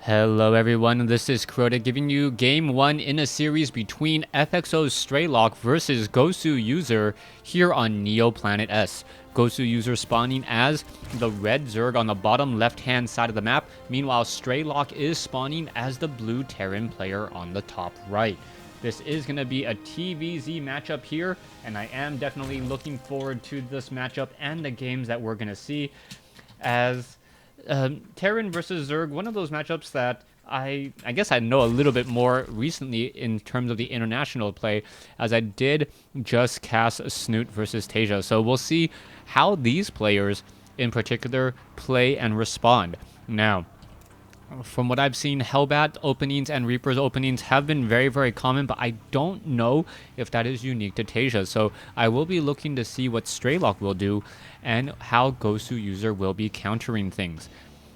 Hello everyone, this is Crota giving you game 1 in a series between FXO's Strelok versus GosWser here on Neoplanet S. GosWser spawning as the red Zerg on the bottom left hand side of the map, meanwhile Strelok is spawning as the blue Terran player on the top right. This is going to be a TVZ matchup here, and I am definitely looking forward to this matchup and the games that we're going to see as Terran versus Zerg, one of those matchups that I guess I know a little bit more recently in terms of the international play, as I did just cast Snoot versus Tasia. So we'll see how these players in particular play and respond. Now, from what I've seen, Hellbat openings and Reaper's openings have been very, very common, but I don't know if that is unique to Tasia. So I will be looking to see what Strelok will do and how GosWser will be countering things.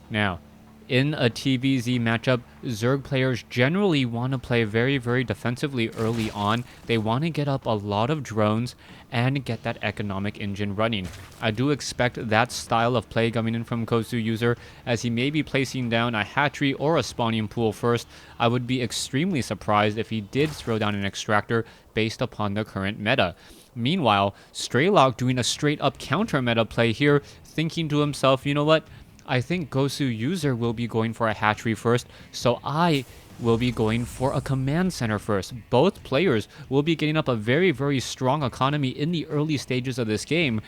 Now, in a TVZ matchup, Zerg players generally want to play very, very defensively early on. They want to get up a lot of drones and get that economic engine running. I do expect that style of play coming in from GosWser, as he may be placing down a hatchery or a spawning pool first. I would be extremely surprised if he did throw down an extractor based upon the current meta. Meanwhile, Strelok doing a straight up counter meta play here, thinking to himself, you know what? I think GosWser will be going for a hatchery first, so I will be going for a command center first. Both players will be getting up a very, very strong economy in the early stages of this game,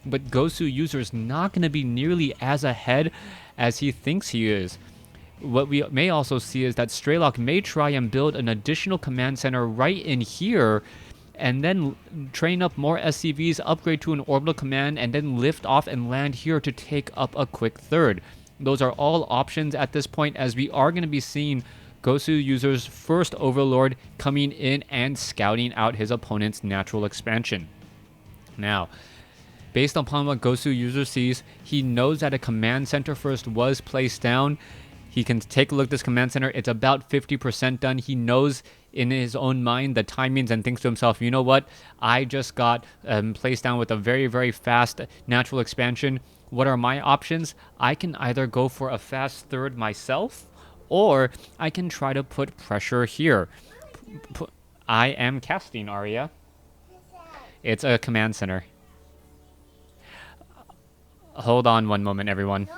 but GosWser is not going to be nearly as ahead as he thinks he is. What we may also see is that Strelok may try and build an additional command center right in here, and then train up more SCVs, upgrade to an orbital command, and then lift off and land here to take up a quick third. Those are all options at this point, as we are going to be seeing GosWser's first Overlord coming in and scouting out his opponent's natural expansion. Now, based upon what GosWser sees, he knows that a command center first was placed down. He can take a look at this command center. It's about 50% done. He knows in his own mind the timings and thinks to himself, you know what? I just got placed down with a very, very fast natural expansion. What are my options? I can either go for a fast third myself, or I can try to put pressure here. I am casting, Arya. It's a command center. Hold on one moment, everyone.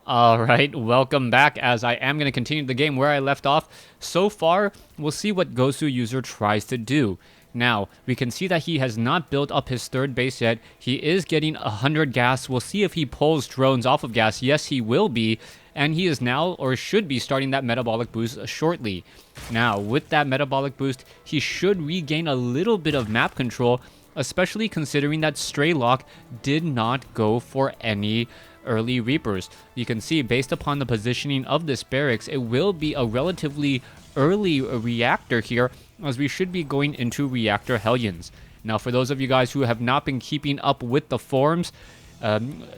Alright, welcome back, as I am going to continue the game where I left off. So far, we'll see what GosWser tries to do. Now, we can see that he has not built up his third base yet. He is getting 100 gas. We'll see if he pulls drones off of gas. Yes, he will be. And he is now, or should be, starting that metabolic boost shortly. Now, with that metabolic boost, he should regain a little bit of map control, especially considering that Strelok did not go for any early Reapers. You can see, based upon the positioning of this barracks, it will be a relatively early reactor here, as we should be going into reactor Hellions. Now, for those of you guys who have not been keeping up with the forums,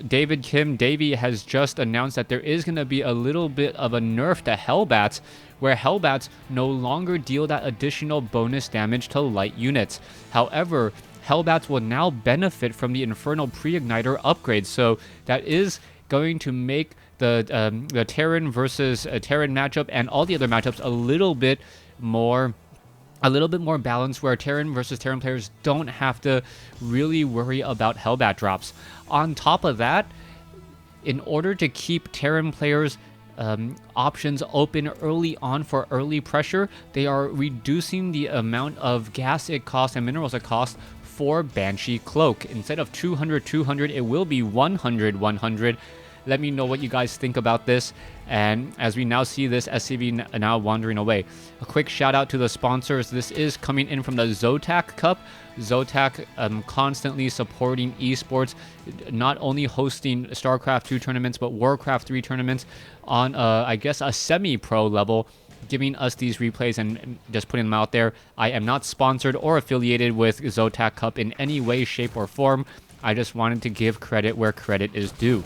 Davey has just announced that there is going to be a little bit of a nerf to Hellbats, where Hellbats no longer deal that additional bonus damage to light units. However, Hellbats will now benefit from the Infernal Pre-Igniter upgrade, so that is going to make the Terran versus Terran matchup and all the other matchups a little bit more balanced, where Terran versus Terran players don't have to really worry about Hellbat drops. On top of that, in order to keep Terran players options open early on for early pressure, they are reducing the amount of gas it costs and minerals it costs for Banshee Cloak. Instead of 200, it will be 100. Let me know what you guys think about this. And as we now see this SCV now wandering away, a quick shout out to the sponsors. This is coming in from the Zotac Cup. Zotac constantly supporting esports, not only hosting StarCraft 2 tournaments, but Warcraft 3 tournaments on, I guess, a semi-pro level, giving us these replays and just putting them out there. I am not sponsored or affiliated with Zotac Cup in any way, shape, or form. I just wanted to give credit where credit is due.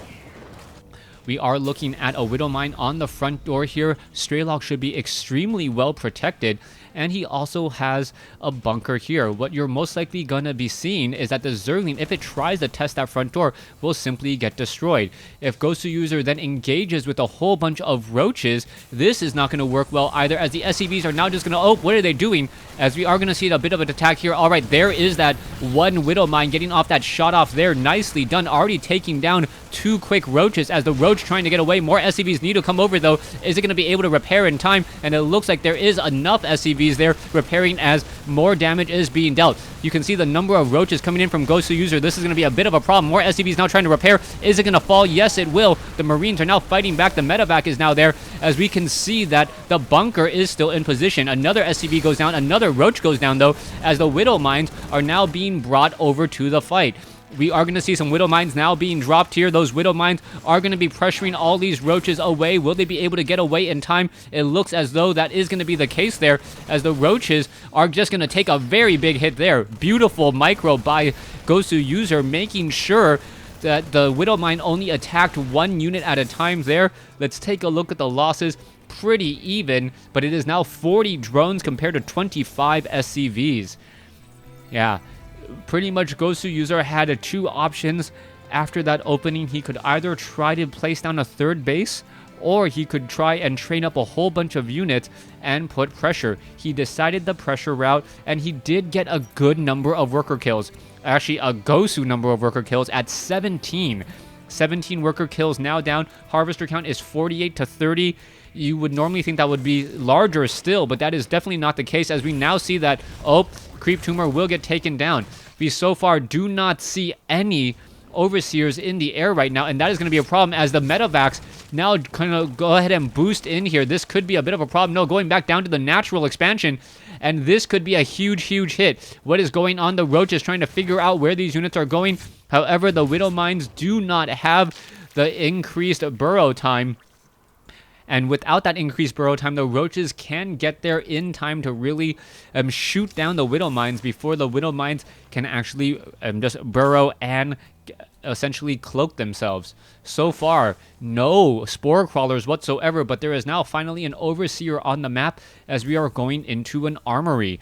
We are looking at a Widow Mine on the front door here. Strelok should be extremely well protected, and he also has a bunker here. What you're most likely gonna be seeing is that the Zergling, if it tries to test that front door, will simply get destroyed. If GosWser then engages with a whole bunch of roaches, this is not gonna work well either, as the SCVs are now just gonna, oh, what are they doing? As we are gonna see a bit of an attack here. All right, there is that one Widow Mine getting off that shot off there. Nicely done, already taking down 2 quick roaches as the roach trying to get away. More SCVs need to come over though. Is it going to be able to repair in time? And it looks like there is enough SCVs there repairing as more damage is being dealt. You can see the number of roaches coming in from GosWser. This is going to be a bit of a problem. More SCVs now trying to repair. Is it going to fall? Yes, it will. The Marines are now fighting back. The medevac is now there, as we can see that the bunker is still in position. Another SCV goes down. Another roach goes down though, as the Widow Mines are now being brought over to the fight. We are going to see some Widow Mines now being dropped here. Those Widow Mines are going to be pressuring all these roaches away. Will they be able to get away in time? It looks as though that is going to be the case there, as the roaches are just going to take a very big hit there. Beautiful micro by GosWser, making sure that the Widow Mine only attacked 1 unit at a time there. Let's take a look at the losses. Pretty even, but it is now 40 drones compared to 25 SCVs. Yeah. Pretty much GosWser had 2 options after that opening. He could either try to place down a 3rd base, or he could try and train up a whole bunch of units and put pressure. He decided the pressure route, and he did get a good number of worker kills. Actually, a Gosu number of worker kills at 17. 17 worker kills now down. Harvester count is 48 to 30. You would normally think that would be larger still, but that is definitely not the case, as we now see that, oh, Creep Tumor will get taken down. We so far do not see any Overseers in the air right now, and that is going to be a problem, as the medevacs now kind of go ahead and boost in here. This could be a bit of a problem. No, going back down to the natural expansion, and this could be a huge hit. What is going on? The roach is trying to figure out where these units are going. However, the Widow Mines do not have the increased burrow time. And without that increased burrow time, the roaches can get there in time to really shoot down the Widow Mines before the Widow Mines can actually just burrow and essentially cloak themselves. So far, no spore crawlers whatsoever, but there is now finally an Overseer on the map, as we are going into an armory.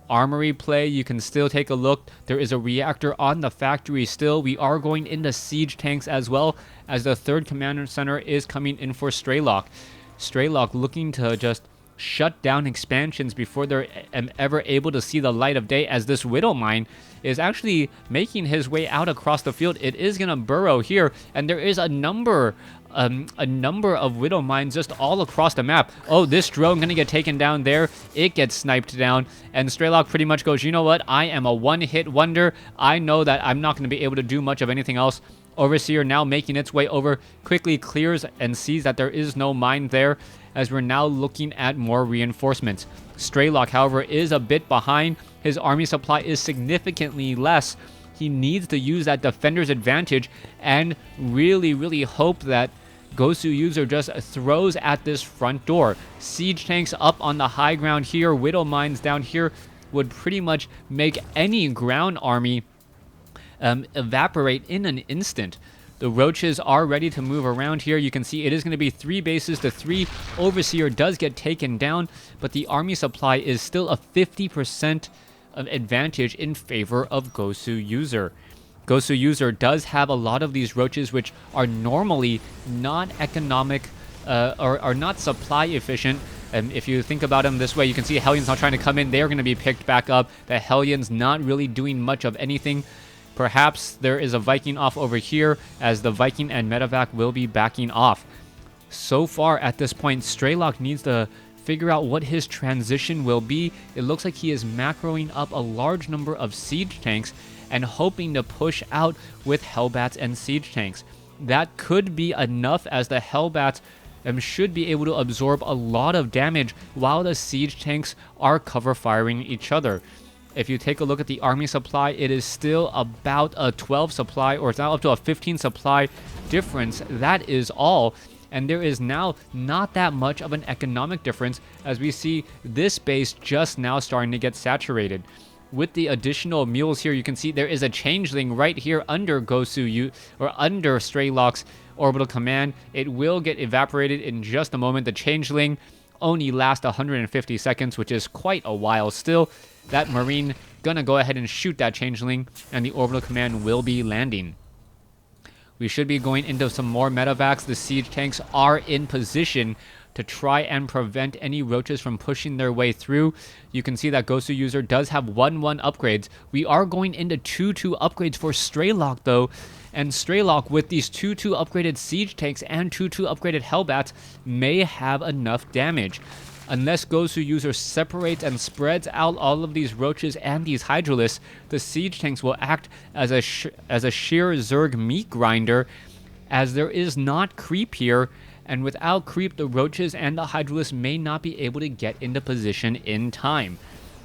Armory play, you can still take a look. There is a reactor on the factory still. We are going into siege tanks as well, as the 3rd Commander Center is coming in for Strelok. Strelok looking to just shut down expansions before they're ever able to see the light of day, as this Widow Mine is actually making his way out across the field. It is going to burrow here, and there is a number of Widow Mines just all across the map. Oh, this drone gonna get taken down there. It gets sniped down, and Strelok pretty much goes, you know what? I am a one-hit wonder. I know that I'm not gonna be able to do much of anything else. Overseer now making its way over, quickly clears and sees that there is no mine there, as we're now looking at more reinforcements. Strelok, however, is a bit behind. His army supply is significantly less. He needs to use that defender's advantage and really hope that GosWser just throws at this front door. Siege tanks up on the high ground here. Widow Mines down here would pretty much make any ground army evaporate in an instant. The roaches are ready to move around here. You can see it is going to be 3 bases to 3. Overseer does get taken down, but the army supply is still a 50% advantage in favor of GosWser. GosWser does have a lot of these roaches, which are normally not economic or are not supply efficient. And if you think about them this way, you can see Hellions not trying to come in. They're going to be picked back up. The Hellions not really doing much of anything. Perhaps there is a Viking off over here, as the Viking and medevac will be backing off. So far at this point, Strelok needs to figure out what his transition will be. It looks like he is macroing up a large number of siege tanks and hoping to push out with Hellbats and siege tanks. That could be enough, as the Hellbats should be able to absorb a lot of damage while the siege tanks are cover firing each other. If you take a look at the army supply, it is still about a 12 supply, or it's now up to a 15 supply difference. That is all. And there is now not that much of an economic difference, as we see this base just now starting to get saturated. With the additional mules here, you can see there is a changeling right here under under Strelok's orbital command. It will get evaporated in just a moment. The changeling only lasts 150 seconds, which is quite a while still. That Marine gonna go ahead and shoot that changeling, and the orbital command will be landing. We should be going into some more medevacs. The siege tanks are in position to try and prevent any roaches from pushing their way through. You can see that GosWser does have 1-1 upgrades. We are going into 2-2 upgrades for Strelok though, and Strelok with these 2-2 upgraded siege tanks and 2-2 upgraded Hellbats may have enough damage. Unless GosWser separates and spreads out all of these roaches and these hydralisks, the siege tanks will act as a sheer Zerg meat grinder, as there is not creep here, and without creep, the roaches and the hydralisks may not be able to get into position in time.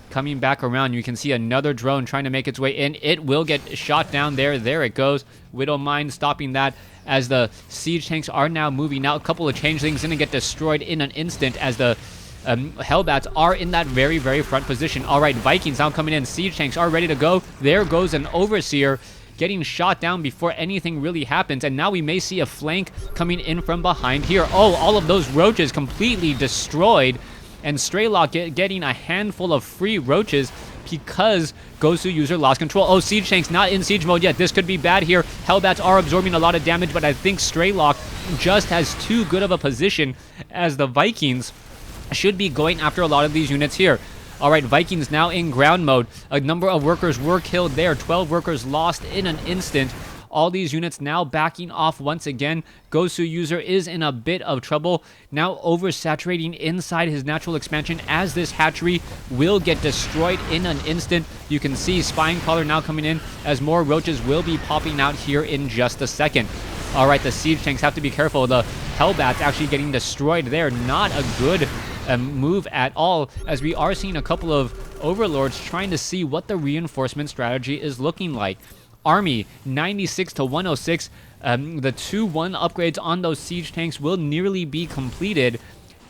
Coming back around, you can see another drone trying to make its way in. It will get shot down there. There it goes. Widowmine stopping that as the siege tanks are now moving out. A couple of changelings going to get destroyed in an instant as the Hellbats are in that very, very front position. All right, Vikings now coming in. Siege tanks are ready to go. There goes an Overseer getting shot down before anything really happens. And now we may see a flank coming in from behind here. Oh, all of those roaches completely destroyed. And Strelok getting a handful of free roaches because GosWser lost control. Oh, siege tanks not in siege mode yet. This could be bad here. Hellbats are absorbing a lot of damage, but I think Strelok just has too good of a position, as the Vikings should be going after a lot of these units here. All right, Vikings now in ground mode. A number of workers were killed there. 12 workers lost in an instant. All these units now backing off once again. GosWser is in a bit of trouble. Now oversaturating inside his natural expansion, as this hatchery will get destroyed in an instant. You can see Spine Crawler now coming in, as more roaches will be popping out here in just a second. All right, the siege tanks have to be careful. The Hellbats actually getting destroyed there. Not a good move at all, as we are seeing a couple of overlords trying to see what the reinforcement strategy is looking like. Army 96 to 106. The 2-1 upgrades on those siege tanks will nearly be completed,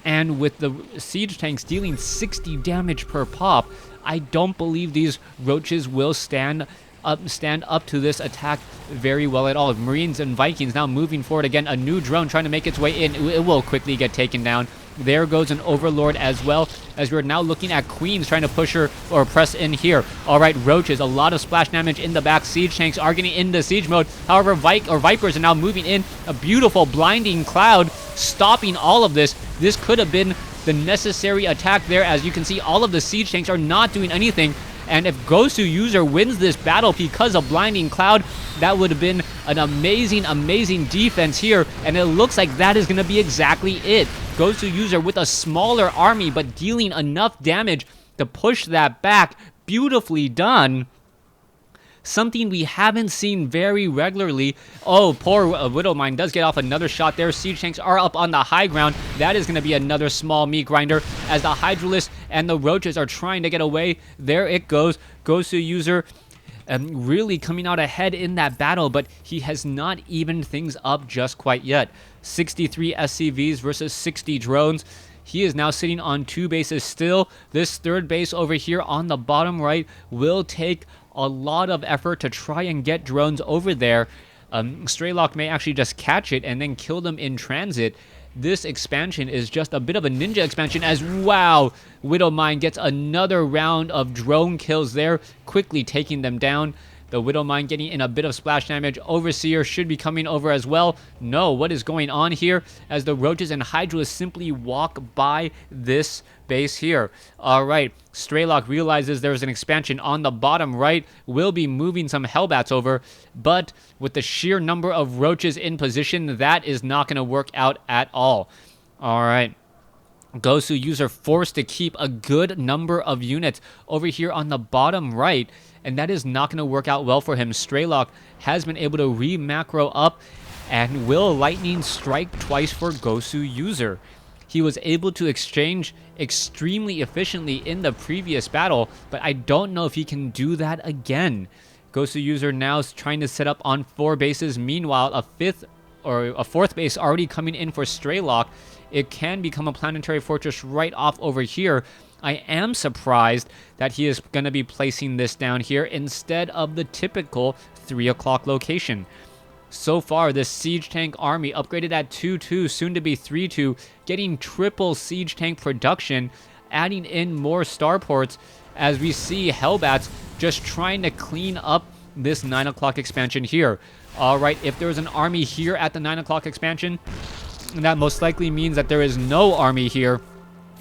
and with the siege tanks dealing 60 damage per pop, I don't believe these roaches will stand up to this attack very well at all. Marines and Vikings now moving forward again. A new drone trying to make its way in. It will quickly get taken down. There goes an Overlord as well, as we're now looking at Queens trying to push her or press in here. All right, roaches, a lot of splash damage in the back. Siege tanks are getting into siege mode. However, Vipers are now moving in. A beautiful blinding cloud stopping all of this. This could have been the necessary attack there. As you can see, all of the siege tanks are not doing anything. And if GosWser wins this battle because of Blinding Cloud, that would have been an amazing, amazing defense here. And it looks like that is going to be exactly it. GosWser with a smaller army, but dealing enough damage to push that back. Beautifully done. Something we haven't seen very regularly. Oh, poor Widowmine does get off another shot there. Siege tanks are up on the high ground. That is going to be another small meat grinder, as the Hydralisks and the roaches are trying to get away. There it goes. GosWser really coming out ahead in that battle, but he has not evened things up just quite yet. 63 SCVs versus 60 drones. He is now sitting on 2 bases still. This third base over here on the bottom right will take a lot of effort to try and get drones over there. Strelok may actually just catch it and then kill them in transit. This expansion is just a bit of a ninja expansion, as wow, Widowmine gets another round of drone kills there, quickly taking them down. The Widowmine getting in a bit of splash damage. Overseer should be coming over as well. No, what is going on here? As the roaches and Hydralisks simply walk by this base here. All right, Strelok realizes there's an expansion on the bottom right. Will be moving some Hellbats over, but with the sheer number of roaches in position, that is not going to work out at all. All right. GosWser forced to keep a good number of units over here on the bottom right, and that is not going to work out well for him. Strelok has been able to re-macro up, and will lightning strike twice for GosWser. He was able to exchange extremely efficiently in the previous battle, but I don't know if he can do that again. GosWser now is trying to set up on 4 bases. Meanwhile, a fourth base already coming in for Strelok. It can become a planetary fortress right off over here. I am surprised that he is going to be placing this down here instead of the typical 3 o'clock location. So far, this siege tank army upgraded at 2-2, soon to be 3-2, getting triple siege tank production, adding in more starports as we see Hellbats just trying to clean up this 9 o'clock expansion here. Alright, if there's an army here at the 9 o'clock expansion, that most likely means that there is no army here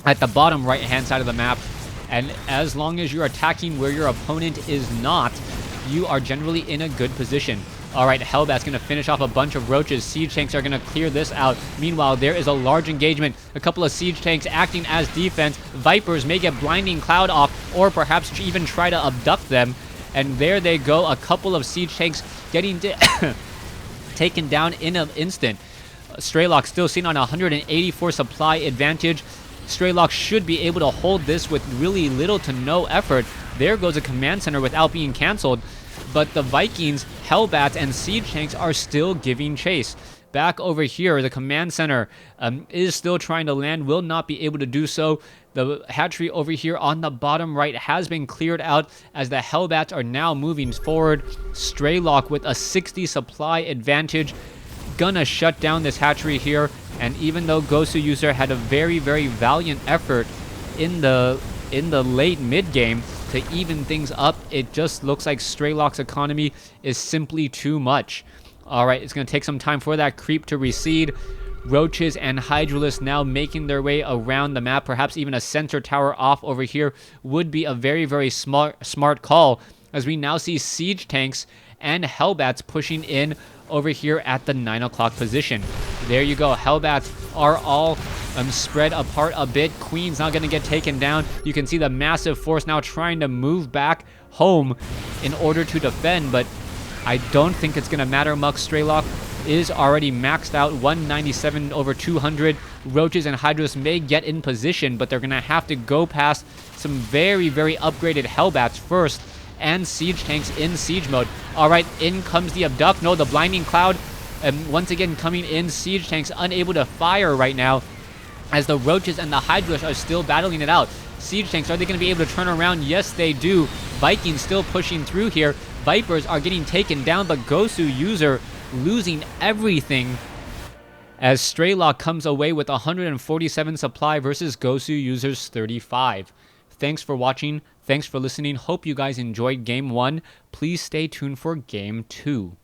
at the bottom right hand side of the map. And as long as you're attacking where your opponent is not, you are generally in a good position. Alright, Hellbat's going to finish off a bunch of roaches. Siege tanks are going to clear this out. Meanwhile, there is a large engagement. A couple of siege tanks acting as defense. Vipers may get Blinding Cloud off, or perhaps even try to abduct them. And there they go. A couple of siege tanks getting taken down in an instant. Strelok still seen on 184 supply advantage. Strelok should be able to hold this with really little to no effort. There goes a command center without being cancelled. But the Vikings, Hellbats, and siege tanks are still giving chase. Back over here, the command center is still trying to land, will not be able to do so. The hatchery over here on the bottom right has been cleared out as the Hellbats are now moving forward. Strelok with a 60 supply advantage, gonna shut down this hatchery here. And even though GosWser had a very, very valiant effort in the late mid game to even things up, it just looks like Strelok's economy is simply too much. Alright, it's going to take some time for that creep to recede. Roaches and Hydralisks now making their way around the map. Perhaps even a sensor tower off over here would be a very, very smart call, as we now see siege tanks and Hellbats pushing in over here at the 9 o'clock position. There you go. Hellbats are all spread apart a bit. Queen's not going to get taken down. You can see the massive force now trying to move back home in order to defend, but I don't think it's going to matter much. Strelok is already maxed out, 197 over 200. Roaches and Hydras may get in position, but they're going to have to go past some very, very upgraded Hellbats first, and siege tanks in siege mode. Alright, in comes the abduct. No, the Blinding Cloud once again coming in. Siege tanks unable to fire right now, as the Roaches and the Hydras are still battling it out. Siege tanks, are they going to be able to turn around? Yes, they do. Vikings still pushing through here. Vipers are getting taken down, but GosWser losing everything as Strelok comes away with 147 supply versus GosWser's 35. Thanks for watching. Thanks for listening. Hope you guys enjoyed Game 1. Please stay tuned for Game 2.